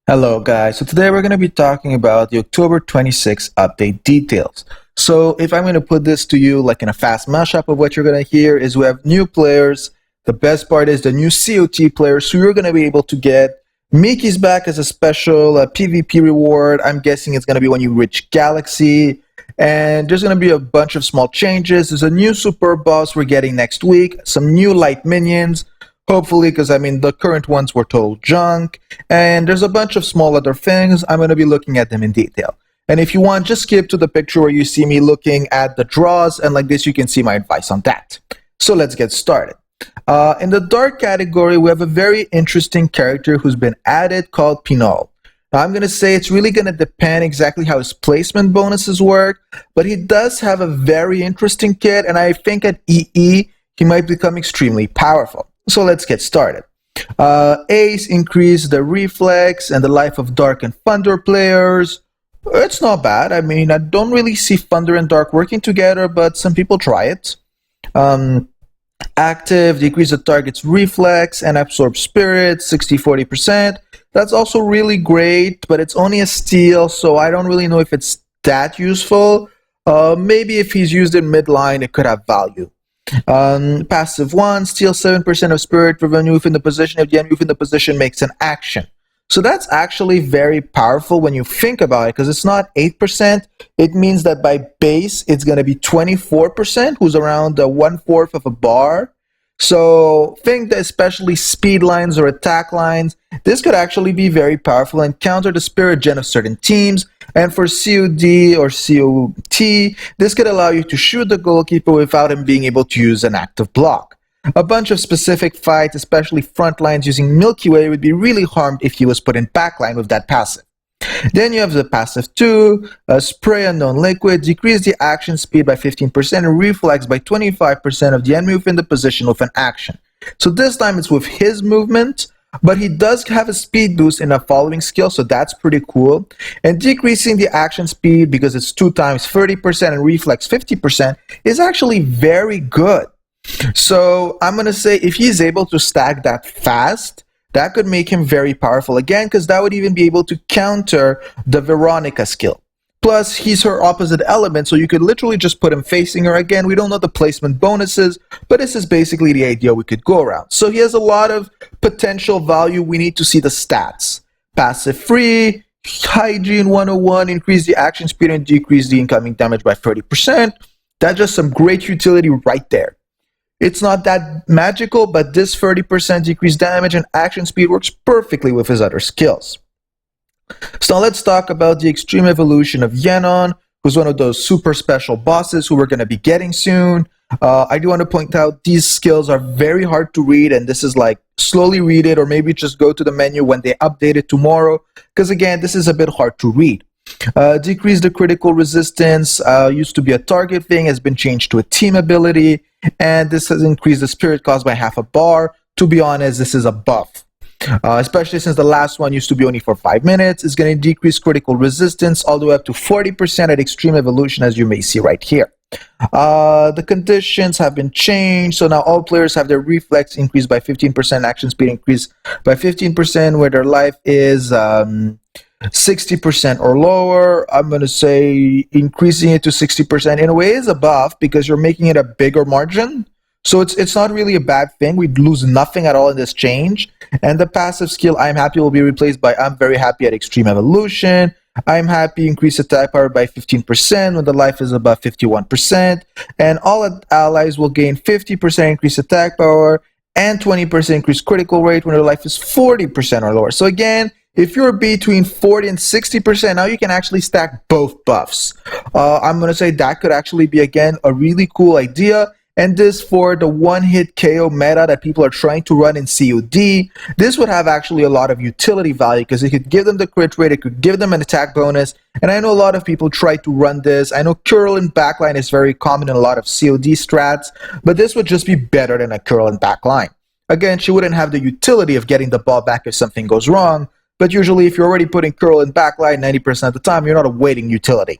Hello guys, so today we're going to be talking about the October 26th update details. So if I'm going to put this to you like in a fast mashup of what you're going to hear is we have new players. The best part is the new COT players, so you're going to be able to get Mickey's back as a special PvP reward. I'm guessing it's going to be when you reach Galaxy. And there's going to be a bunch of small changes. There's a new super boss we're getting next week, some new light minions. Hopefully, because I mean, the current ones were total junk. And there's a bunch of small other things. I'm going to be looking at them in detail. And if you want, just skip to the picture where you see me looking at the draws. And like this, you can see my advice on that. So let's get started. In the dark category, we have a very interesting character who's been added called Pinol. Now, I'm going to say it's really going to depend exactly how his placement bonuses work. But he does have a very interesting kit. And I think at EE, he might become extremely powerful. So let's get started. Ace increased the reflex and the life of Dark and Thunder players. It's not bad. I mean, I don't really see Thunder and Dark working together, but some people try it. Active, decrease the target's reflex and absorb spirit, 60-40%. That's also really great, but it's only a steal, so I don't really know if it's that useful. Maybe if he's used in midline, it could have value. Passive 1, steal 7% of spirit for when within the position. If the enemy within the position makes an action. So that's actually very powerful when you think about it, because it's not 8%. It means that by base, it's going to be 24%, who's around 1/4 of a bar. So think that especially speed lines or attack lines, this could actually be very powerful and counter the spirit gen of certain teams. And for COD or COT, this could allow you to shoot the goalkeeper without him being able to use an active block. A bunch of specific fights, especially front lines using Milky Way, would be really harmed if he was put in backline with that passive. Then you have the passive 2, spray unknown liquid, decrease the action speed by 15% and reflex by 25% of the enemy within the position with an action. So this time it's with his movement, but he does have a speed boost in the following skill, so that's pretty cool. And decreasing the action speed, because it's 2 times 30% and reflex 50%, is actually very good. So I'm going to say if he's able to stack that fast, that could make him very powerful again, because that would even be able to counter the Veronica skill. Plus, he's her opposite element, so you could literally just put him facing her. Again, we don't know the placement bonuses, but this is basically the idea we could go around. So he has a lot of potential value. We need to see the stats. Passive 3, Hygiene 101, increase the action speed and decrease the incoming damage by 30%. That's just some great utility right there. It's not that magical, but this 30% decreased damage and action speed works perfectly with his other skills. So now let's talk about the extreme evolution of Yenon, who's one of those super special bosses who we're going to be getting soon. I do want to point out these skills are very hard to read, and this is like slowly read it, or maybe just go to the menu when they update it tomorrow, because again, this is a bit hard to read. Decrease the critical resistance, used to be a target thing, has been changed to a team ability, and this has increased the spirit cost by half a bar. To be honest, this is a buff. Especially since the last one used to be only for 5 minutes. It's going to decrease critical resistance all the way up to 40% at extreme evolution, as you may see right here. The conditions have been changed, so now all players have their reflex increased by 15%, action speed increased by 15%, where their life is 60% or lower. I'm going to say increasing it to 60% in a way is a buff, because you're making it a bigger margin. So it's not really a bad thing. We'd lose nothing at all in this change. And the passive skill, I'm happy, will be replaced by I'm very happy at extreme evolution. I'm happy, increase attack power by 15% when the life is above 51%. And all allies will gain 50% increased attack power and 20% increased critical rate when their life is 40% or lower. So again, if you're between 40 and 60%, now you can actually stack both buffs. I'm going to say that could actually be, again, a really cool idea. And this for the one-hit KO meta that people are trying to run in COD. This would have actually a lot of utility value, because it could give them the crit rate, it could give them an attack bonus. And I know a lot of people try to run this. I know curl in backline is very common in a lot of COD strats, but this would just be better than a curl in backline. Again, she wouldn't have the utility of getting the ball back if something goes wrong, but usually if you're already putting curl in backline 90% of the time, you're not awaiting utility.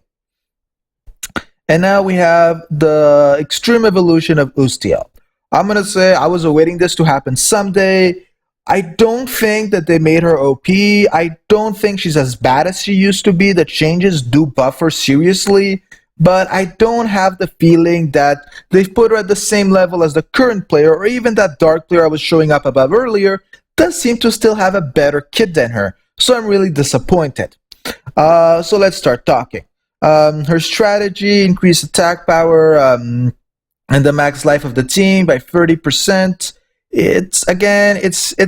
And now we have the extreme evolution of Ustiel. I'm going to say I was awaiting this to happen someday. I don't think that they made her OP. I don't think she's as bad as she used to be. The changes do buff her seriously, but I don't have the feeling that they've put her at the same level as the current player, or even that dark player I was showing up above earlier does seem to still have a better kit than her. So I'm really disappointed. So let's start talking. Her strategy: increase attack power and the max life of the team by 30%. It's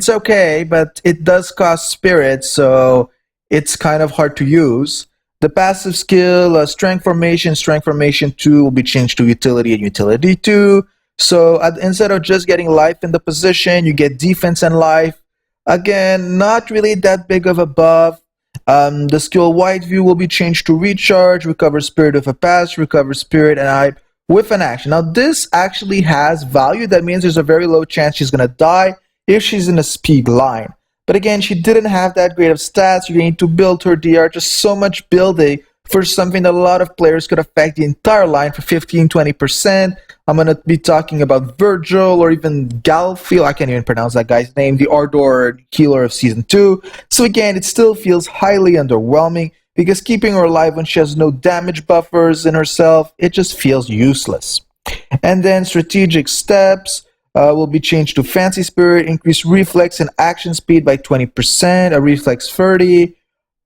okay, but it does cost spirit, so it's kind of hard to use. The passive skill, strength formation 2 will be changed to utility and utility 2. So instead of just getting life in the position, you get defense and life. Again, not really that big of a buff. The skill White View will be changed to recharge, recover spirit with a pass, recover spirit and hype with an action. Now this actually has value. That means there's a very low chance she's going to die if she's in a speed line. But again, she didn't have that great of stats. You're going to build her DR, just so much building for something that a lot of players could affect the entire line for 15-20%. I'm going to be talking about Virgil or even Galfield. I can't even pronounce that guy's name, the Ardor healer of Season 2. So again, it still feels highly underwhelming because keeping her alive when she has no damage buffers in herself, it just feels useless. And then strategic steps will be changed to Fancy Spirit, increase reflex and action speed by 20%, a reflex 30.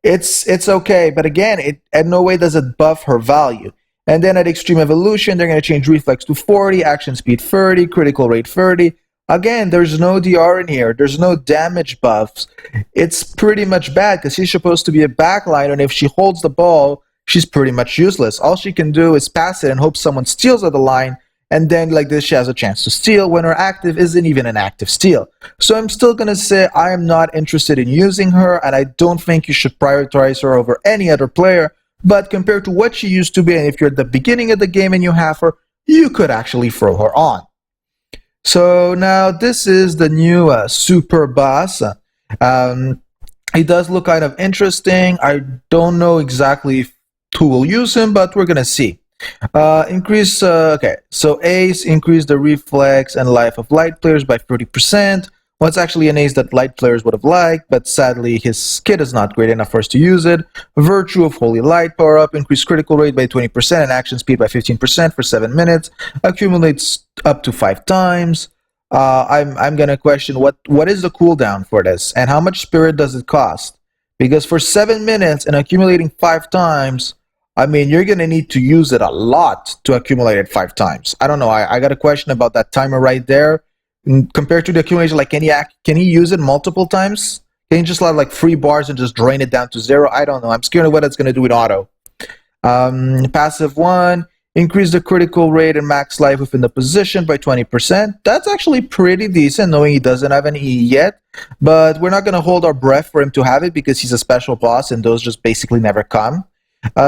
It's okay, but again, it at no way does it buff her value. And then at Extreme Evolution, they're going to change reflex to 40, action speed 30, critical rate 30. Again, there's no DR in here. There's no damage buffs. It's pretty much bad because she's supposed to be a backliner, and if she holds the ball, she's pretty much useless. All she can do is pass it and hope someone steals at the line, and then like this, she has a chance to steal when her active isn't even an active steal. So I'm still going to say I am not interested in using her, and I don't think you should prioritize her over any other player. But compared to what she used to be, and if you're at the beginning of the game and you have her, you could actually throw her on. So now this is the new Super Boss. He does look kind of interesting. I don't know exactly who will use him, but we're going to see. Okay, so Ace increase the reflex and life of light players by 30%. Well, it's actually an ace that light players would have liked, but sadly his kit is not great enough for us to use it. Virtue of Holy Light power up, increase critical rate by 20% and action speed by 15% for 7 minutes. Accumulates up to 5 times. I'm gonna question what is the cooldown for this and how much spirit does it cost? Because for 7 minutes and accumulating 5 times, I mean, you're gonna need to use it a lot to accumulate it 5 times. I don't know. I got a question about that timer right there. Compared to the accumulation, like can he use it multiple times? Can he just let like 3 bars and just drain it down to 0? I don't know. I'm scared of what it's gonna do in auto. Passive 1. Increase the critical rate and max life within the position by 20%. That's actually pretty decent, knowing he doesn't have an E yet. But we're not going to hold our breath for him to have it because he's a special boss and those just basically never come.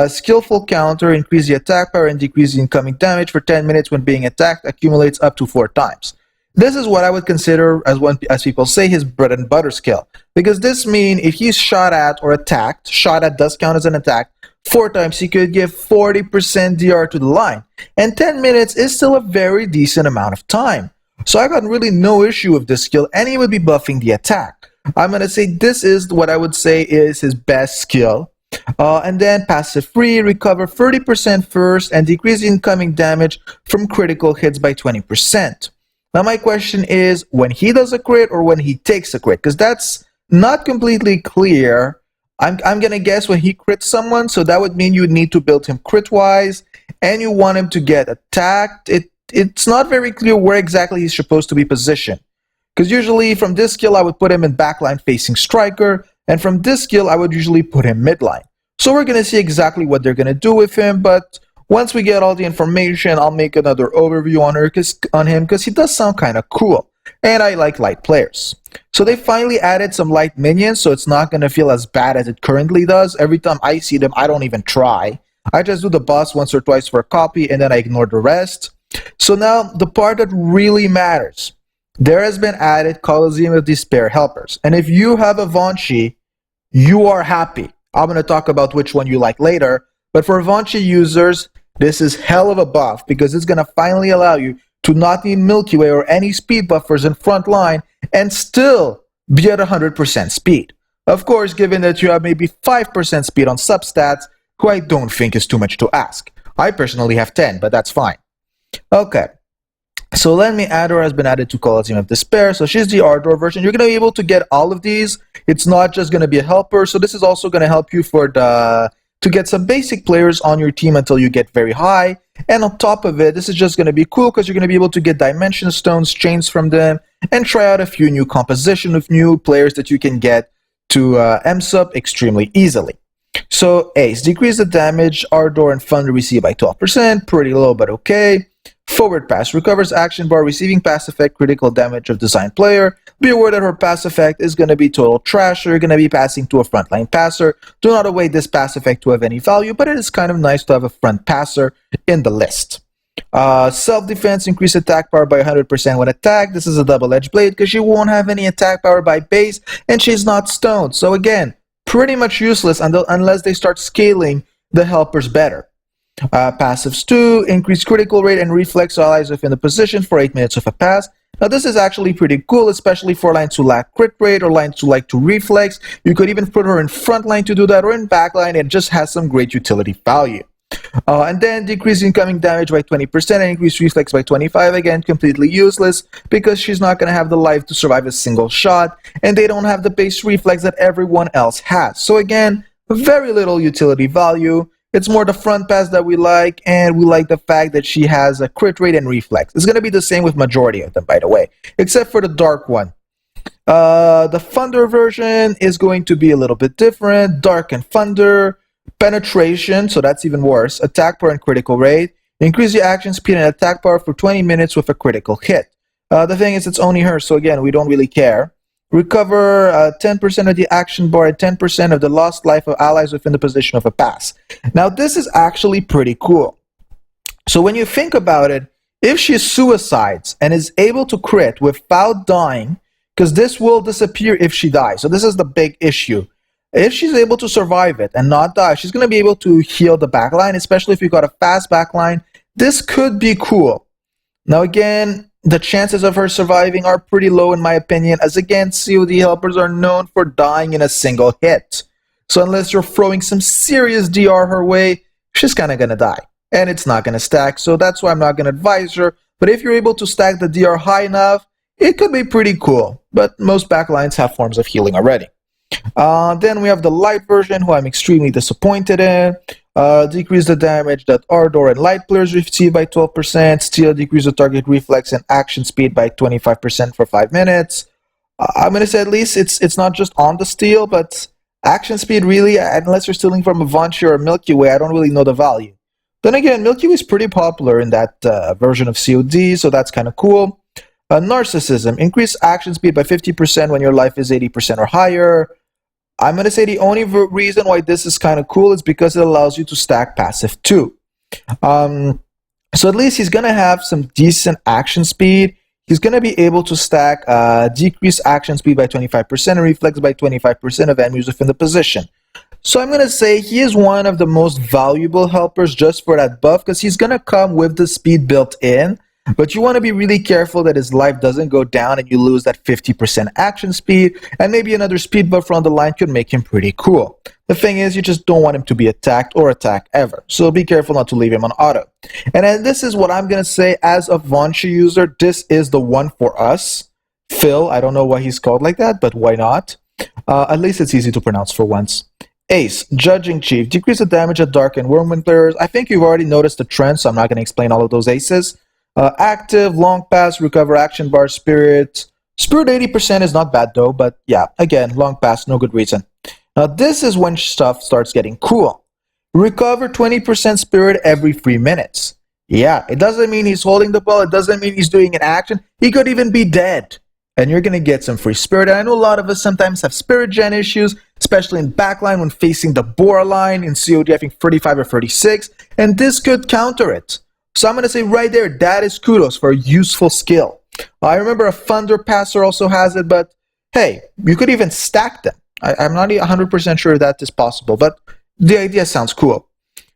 Skillful counter, increase the attack power and decrease the incoming damage for 10 minutes when being attacked, accumulates up to 4 times. This is what I would consider, as people say, his bread and butter skill. Because this means if he's shot at or attacked, shot at does count as an attack, 4 times he could give 40% DR to the line. And 10 minutes is still a very decent amount of time. So I got really no issue with this skill, and he would be buffing the attack. I'm going to say this is what I would say is his best skill. And then passive free, recover 30% first, and decrease incoming damage from critical hits by 20%. Now my question is, when he does a crit or when he takes a crit? Because that's not completely clear. I'm going to guess when he crits someone, so that would mean you need to build him crit-wise, and you want him to get attacked. It's not very clear where exactly he's supposed to be positioned. Because usually from this skill, I would put him in backline facing striker, and from this skill, I would usually put him midline. So we're going to see exactly what they're going to do with him, but once we get all the information, I'll make another overview on him, because he does sound kind of cool. And I like light players. So they finally added some light minions, so it's not going to feel as bad as it currently does. Every time I see them, I don't even try. I just do the boss once or twice for a copy, and then I ignore the rest. So now, the part that really matters. There has been added Colosseum of Despair helpers. And if you have a Vanchi, you are happy. I'm going to talk about which one you like later. But for Vanchi users, this is hell of a buff, because it's going to finally allow you to not need Milky Way or any speed buffers in front line and still be at 100% speed. Of course, given that you have maybe 5% speed on substats, who I don't think is too much to ask. I personally have 10, but that's fine. Okay. So let me add her, has been added to Coliseum of Despair. So she's the Ardor version. You're going to be able to get all of these. It's not just going to be a helper. So this is also going to help you to get some basic players on your team until you get very high. And on top of it, this is just going to be cool because you're going to be able to get Dimension Stones, chains from them, and try out a few new composition of new players that you can get to MSUP extremely easily. So Ace, decrease the damage Ardor and Thunder receive by 12%. Pretty low, but okay. Forward pass recovers action bar, receiving pass effect critical damage of designed player. Be aware that her pass effect is going to be total trash, so you're going to be passing to a frontline passer. Do not await this pass effect to have any value, but it is kind of nice to have a front passer in the list. Self-defense, increase attack power by 100% when attacked. This is a double-edged blade because she won't have any attack power by base, and she's not stoned. So again, pretty much useless unless they start scaling the helpers better. Passives 2, increase critical rate and reflex allies within the position for 8 minutes of a pass. Now this is actually pretty cool, especially for lines who lack crit rate or lines who like to reflex. You could even put her in front line to do that or in back line. It just has some great utility value. And then decrease incoming damage by 20% and increase reflex by 25%. Again, completely useless because she's not going to have the life to survive a single shot, and they don't have the base reflex that everyone else has. So again, very little utility value. It's more the front pass that we like, and we like the fact that she has a crit rate and reflex. It's going to be the same with majority of them, by the way, except for the dark one. The Thunder version is going to be a little bit different. Dark and Thunder. Penetration, so that's even worse. Attack power and critical rate. Increase the action speed and attack power for 20 minutes with a critical hit. The thing is, it's only her, so again, we don't really care. Recover 10% of the action bar and 10% of the lost life of allies within the position of a pass. Now, this is actually pretty cool. So when you think about it, if she suicides and is able to crit without dying, because this will disappear if she dies, so this is the big issue. If she's able to survive it and not die, she's going to be able to heal the backline, especially if you've got a fast backline. This could be cool. Now again, the chances of her surviving are pretty low in my opinion, as again, COD helpers are known for dying in a single hit. So unless you're throwing some serious DR her way, she's kind of going to die. And it's not going to stack, so that's why I'm not going to advise her. But if you're able to stack the DR high enough, it could be pretty cool. But most backlines have forms of healing already. Then we have the light version, who I'm extremely disappointed in. Decrease the damage that Ardor and light players receive by 12%. Still decrease the target reflex and action speed by 25% for 5 minutes. I'm going to say at least it's not just on the steel, but action speed really, unless you're stealing from a Vonchi or a Milky Way, I don't really know the value. Then again, Milky Way is pretty popular in that version of COD, so that's kind of cool. Narcissism, increase action speed by 50% when your life is 80% or higher. I'm going to say the only reason why this is kind of cool is because it allows you to stack passive too. So at least he's going to have some decent action speed. He's going to be able to stack decrease action speed by 25% and reflex by 25% of enemies within the position. So I'm going to say he is one of the most valuable helpers just for that buff, because he's going to come with the speed built in. But you want to be really careful that his life doesn't go down and you lose that 50% action speed, and maybe another speed buff on the line could make him pretty cool. The thing is, you just don't want him to be attacked or attack ever, so be careful not to leave him on auto. And then this is what I'm going to say as a Vonchi user, this is the one for us. Phil, I don't know why he's called like that, but why not? At least it's easy to pronounce for once. Ace, Judging Chief, decrease the damage of Dark and Wormwind players. I think you've already noticed the trend, so I'm not going to explain all of those aces. Active, long pass, recover action bar, spirit. Spirit 80% is not bad though, but yeah, again, long pass, no good reason. Now this is when stuff starts getting cool. Recover 20% spirit every 3 minutes. Yeah, it doesn't mean he's holding the ball, it doesn't mean he's doing an action. He could even be dead. And you're going to get some free spirit. And I know a lot of us sometimes have spirit gen issues, especially in backline when facing the Bora line in COD, I think 35 or 36, and this could counter it. So I'm going to say right there, that is kudos for a useful skill. I remember a Thunder Passer also has it, but hey, you could even stack them. I'm not 100% sure that is possible, but the idea sounds cool.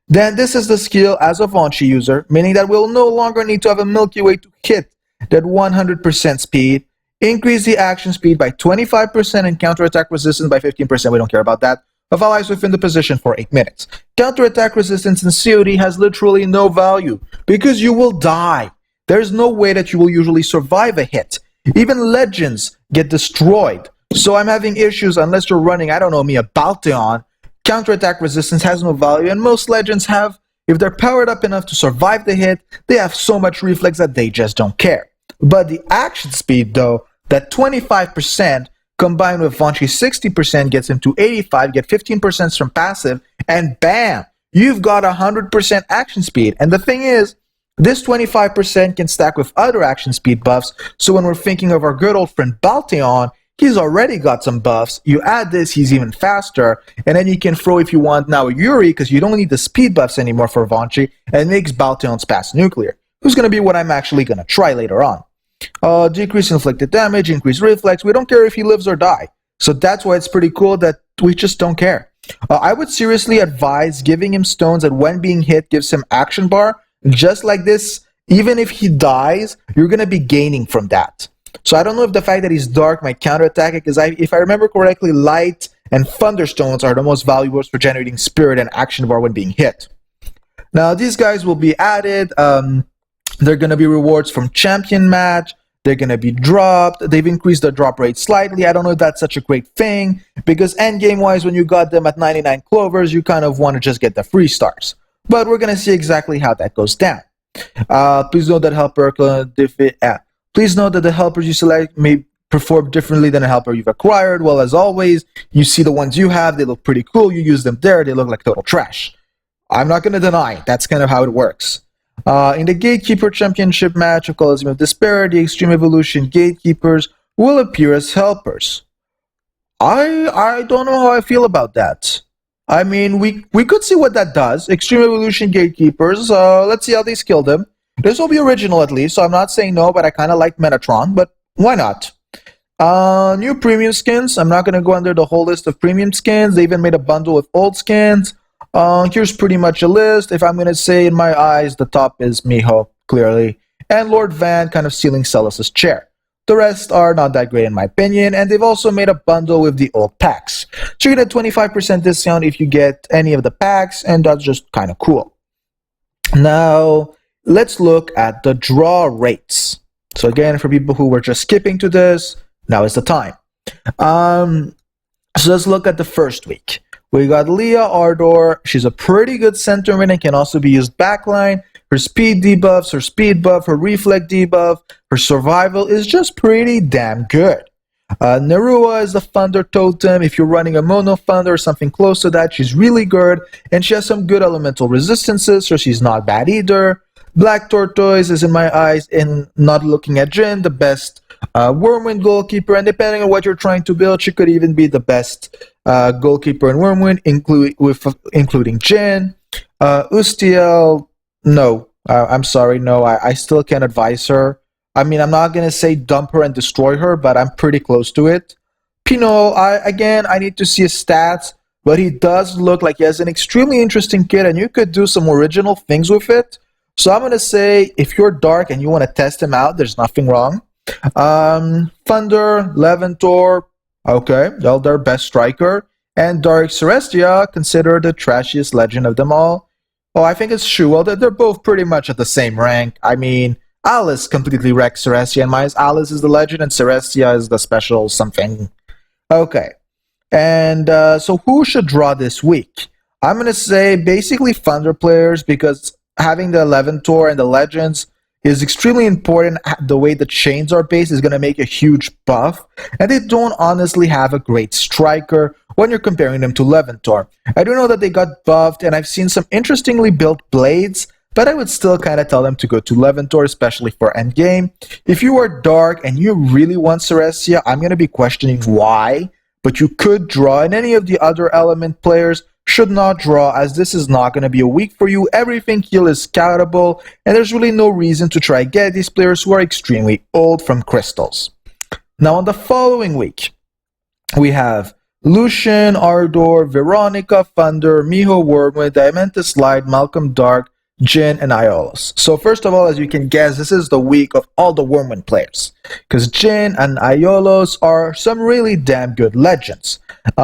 Then this is the skill as a Vonchi user, meaning that we'll no longer need to have a Milky Way to hit that 100% speed. Increase the action speed by 25% and counterattack resistance by 15%. We don't care about that. Of allies within the position for 8 minutes. Counterattack resistance in COD has literally no value because you will die. There's no way that you will usually survive a hit. Even legends get destroyed. So I'm having issues unless you're running, I don't know, a Balteon. Counterattack resistance has no value, and most legends have, if they're powered up enough to survive the hit, they have so much reflex that they just don't care. But the action speed, though, that 25% combined with Vaunchy's 60% gets him to 85, get 15% from passive, and bam, you've got 100% action speed. And the thing is, this 25% can stack with other action speed buffs, so when we're thinking of our good old friend Balteon, he's already got some buffs. You add this, he's even faster, and then you can throw, if you want, now Yuri, because you don't need the speed buffs anymore for Vaunchy, and it makes Balteon's pass nuclear, who's going to be what I'm actually going to try later on. Decrease inflicted damage, increase reflex. We don't care if he lives or die. So that's why it's pretty cool that we just don't care. I would seriously advise giving him stones that when being hit gives him action bar. Just like this, even if he dies, you're going to be gaining from that. So I don't know if the fact that he's dark might counterattack it, because if I remember correctly, light and thunderstones are the most valuable for generating spirit and action bar when being hit. Now these guys will be added. They're going to be rewards from champion match. They're going to be dropped. They've increased the drop rate slightly. I don't know if that's such a great thing, because endgame wise, when you got them at 99 clovers, you kind of want to just get the free stars. But we're going to see exactly how that goes down. Please note that please note that the helpers you select may perform differently than a helper you've acquired. Well, as always, you see the ones you have, they look pretty cool. You use them there, they look like total trash. I'm not going to deny it. That's kind of how it works. In the Gatekeeper Championship match of Colosseum of Despair, the Extreme Evolution Gatekeepers will appear as helpers. I don't know how I feel about that. I mean, we could see what that does. Extreme Evolution Gatekeepers, let's see how they skill them. This will be original at least, so I'm not saying no, but I kind of like Metatron, but why not? New premium skins. I'm not going to go under the whole list of premium skins. They even made a bundle with old skins. Here's pretty much a list. If I'm going to say in my eyes, the top is Miho, clearly. And Lord Van kind of stealing Celus's chair. The rest are not that great in my opinion, and they've also made a bundle with the old packs. So you get a 25% discount if you get any of the packs, and that's just kind of cool. Now, let's look at the draw rates. So again, for people who were just skipping to this, now is the time. So let's look at the first week. We got Leah Ardor. She's a pretty good center mid and can also be used backline. Her speed debuffs, her speed buff, her reflect debuff, her survival is just pretty damn good. Nerua is the Thunder Totem. If you're running a Mono Thunder or something close to that, she's really good. And she has some good elemental resistances, so she's not bad either. Black Tortoise is, in my eyes, in not looking at Jhin, the best Wyrmwind goalkeeper. And depending on what you're trying to build, she could even be the best goalkeeper in Wyrmwind, including Jhin. Ustiel, no. I'm sorry, no. I still can't advise her. I mean, I'm not going to say dump her and destroy her, but I'm pretty close to it. Pinot, I need to see his stats, but he does look like he has an extremely interesting kit, and you could do some original things with it. So I'm going to say, if you're dark and you want to test him out, there's nothing wrong. Thunder, Leventor, okay, well, their best striker. And Dark Celestia, considered the trashiest legend of them all. Oh, I think it's true. Well, they're both pretty much at the same rank. I mean, Alice completely wrecked Celestia in my eyes. Alice is the legend and Celestia is the special something. Okay. And so who should draw this week? I'm going to say basically Thunder players, because having the Leventor and the legends is extremely important. The way the chains are based is going to make a huge buff. And they don't honestly have a great striker when you're comparing them to Leventor. I do know that they got buffed, and I've seen some interestingly built blades, but I would still kind of tell them to go to Leventor, especially for endgame. If you are dark and you really want Celestia, I'm going to be questioning why, but you could draw, and any of the other element players should not draw, as this is not going to be a week for you. Everything heal is scoutable, and there's really no reason to try get these players who are extremely old from crystals. Now on the following week, we have Lucian, Ardor, Veronica, Thunder, Miho Wyrmwind, Diamante Slide, Malcolm Dark, Jhin, and Iolos. So first of all, as you can guess, this is the week of all the Wormwind players, because Jhin and Iolos are some really damn good legends.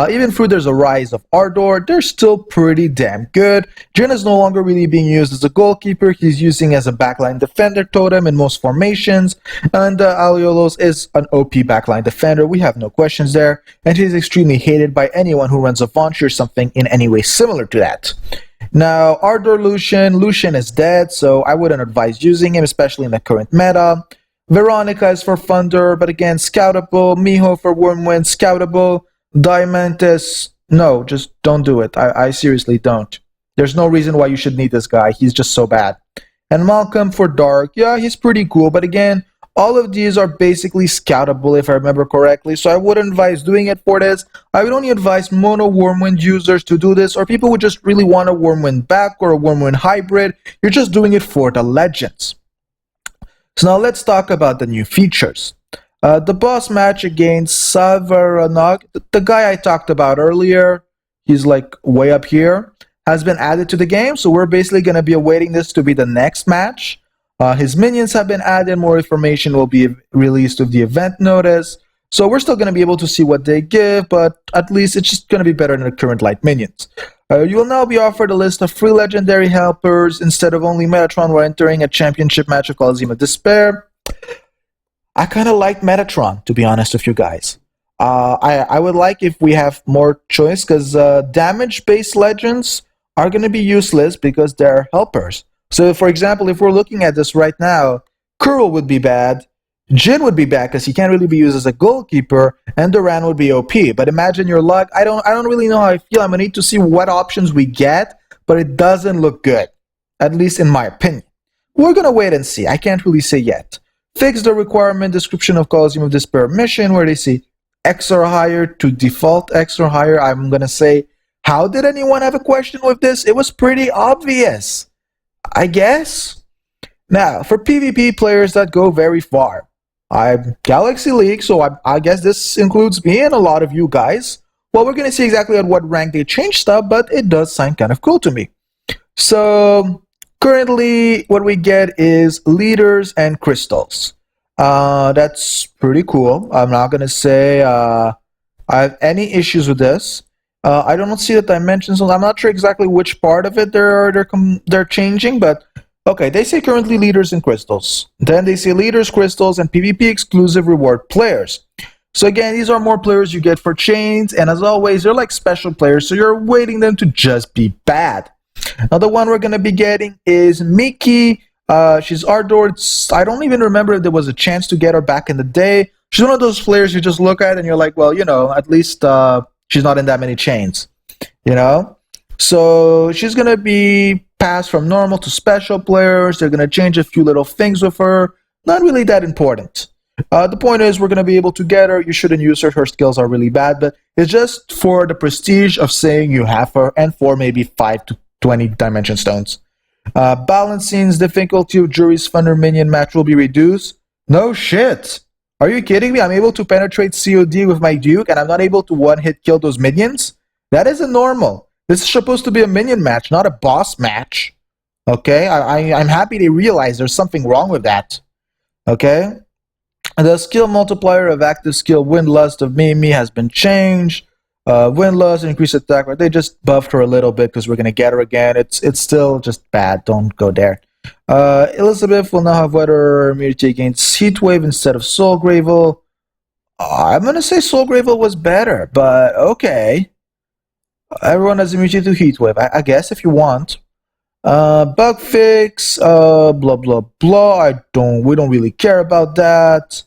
Even through there's a rise of Ardor, they're still pretty damn good. Jhin is no longer really being used as a goalkeeper. He's using as a backline defender totem in most formations, and Iolos is an OP backline defender. We have no questions there, and he's extremely hated by anyone who runs a Vonchi or something in any way similar to that. Now, Ardor Lucian is dead, so I wouldn't advise using him, especially in the current meta. Veronica is for Thunder, but again, scoutable. Miho for Wormwind, scoutable. Diamantis, no, just don't do it. I seriously don't. There's no reason why you should need this guy. He's just so bad. And Malcolm for Dark, yeah, he's pretty cool, but again, all of these are basically scoutable if I remember correctly, so I wouldn't advise doing it for this. I would only advise mono Wormwind users to do this, or people who just really want a Wormwind back or a Wormwind hybrid. You're just doing it for the legends. So now let's talk about the new features. The boss match against Savaranag, the guy I talked about earlier, he's like way up here, has been added to the game, so we're basically going to be awaiting this to be the next match. His minions have been added, more information will be released with the event notice. So we're still going to be able to see what they give, but at least it's just going to be better than the current light minions. You will now be offered a list of free legendary helpers instead of only Metatron while entering a championship match of Coliseum of Despair. I kind of like Metatron, to be honest with you guys. I would like if we have more choice, because damage-based legends are going to be useless because they're helpers. So, for example, if we're looking at this right now, Kurl would be bad, Jhin would be bad because he can't really be used as a goalkeeper, and Duran would be OP. But imagine your luck. I don't really know how I feel. I'm gonna need to see what options we get, but it doesn't look good, at least in my opinion. We're gonna wait and see. I can't really say yet. Fix the requirement description of Coliseum of Despair mission where they say X or higher to default X or higher. I'm gonna say, how did anyone have a question with this? It was pretty obvious, I guess. Now, for PvP players that go very far, I'm Galaxy League, so I guess this includes me and a lot of you guys. Well, we're going to see exactly at what rank they changed stuff, but it does sound kind of cool to me. So, currently, what we get is leaders and crystals. That's pretty cool. I'm not going to say I have any issues with this. I don't see the dimensions. I'm not sure exactly which part of it they're changing, but okay, they say currently leaders and crystals. Then they say leaders, crystals, and PvP exclusive reward players. So again, these are more players you get for chains, and as always, they're like special players, so you're waiting them to just be bad. Now the one we're going to be getting is Miki. She's Ardor. I don't even remember if there was a chance to get her back in the day. She's one of those players you just look at and you're like, well, you know, at least she's not in that many chains, you know? So she's going to be passed from normal to special players. They're going to change a few little things with her. Not really that important. The point is we're going to be able to get her. You shouldn't use her. Her skills are really bad, but it's just for the prestige of saying you have her and for maybe 5 to 20 dimension stones. Balancing's difficulty of Jury's Thunder minion match will be reduced. No shit. Are you kidding me? I'm able to penetrate COD with my Duke and I'm not able to one-hit kill those minions? That isn't normal. This is supposed to be a minion match, not a boss match. Okay? I'm happy they realize there's something wrong with that. Okay? The skill multiplier of active skill Windlust of Mimi has been changed. Windlust, increased attack. They just buffed her a little bit because we're going to get her again. It's still just bad. Don't go there. Elizabeth will now have weather immunity against Heatwave instead of Soul Gravel. I'm going to say Soul Gravel was better, but okay. Everyone has immunity to Heatwave, I guess, if you want. Bug fix, blah blah blah. We don't really care about that.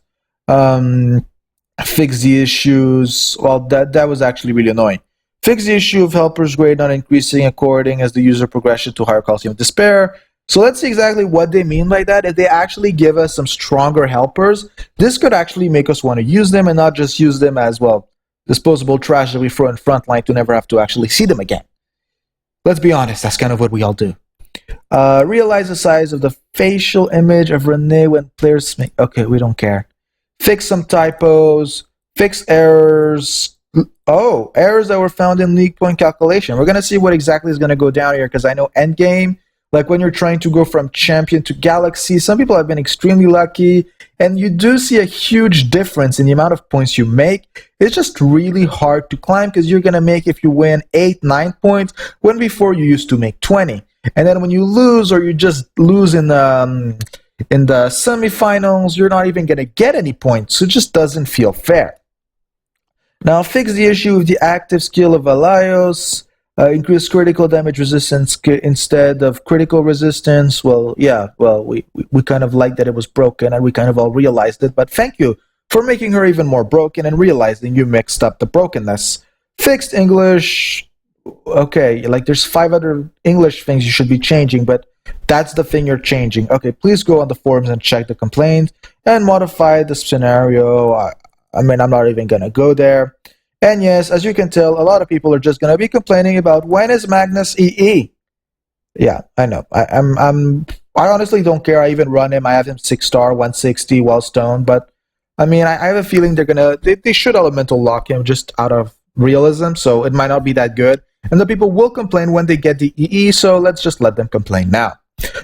Fix the issues. Well, that was actually really annoying. Fix the issue of helpers grade not increasing according as the user progression to higher Coliseum of Despair. So let's see exactly what they mean by that. If they actually give us some stronger helpers, this could actually make us want to use them and not just use them as, well, disposable trash that we throw in frontline to never have to actually see them again. Let's be honest, that's kind of what we all do. Realize the size of the facial image of Renee when players make... Okay, we don't care. Fix some typos. Fix errors. Oh, errors that were found in league point calculation. We're going to see what exactly is going to go down here because I know endgame Like when you're trying to go from champion to galaxy, some people have been extremely lucky, and you do see a huge difference in the amount of points you make. It's just really hard to climb because you're going to make, if you win, 8, 9 points, when before you used to make 20. And then when you lose, or you just lose in the semifinals, you're not even going to get any points. So it just doesn't feel fair. Now, fix the issue with the active skill of Alaios. Increase critical damage resistance instead of critical resistance. Well, yeah, well, we kind of like that it was broken, and we kind of all realized it, but thank you for making her even more broken and realizing you mixed up the brokenness. Fixed English. Okay, like there's 5 other English things you should be changing, but that's the thing you're changing. Okay, please go on the forums and check the complaint and modify the scenario. I mean, I'm not even gonna go there. And yes, as you can tell, a lot of people are just going to be complaining about when is Magnus EE. Yeah, I know. I honestly don't care. I even run him. I have him 6-star, 160, well stoned. But I mean, I have a feeling they should elemental lock him just out of realism. So it might not be that good. And the people will complain when they get the EE. So let's just let them complain now.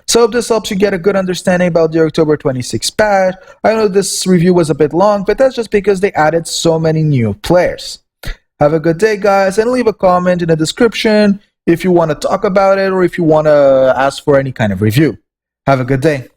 So I hope this helps you get a good understanding about the October 26 patch. I know this review was a bit long, but that's just because they added so many new players. Have a good day, guys, and leave a comment in the description if you want to talk about it or if you want to ask for any kind of review. Have a good day.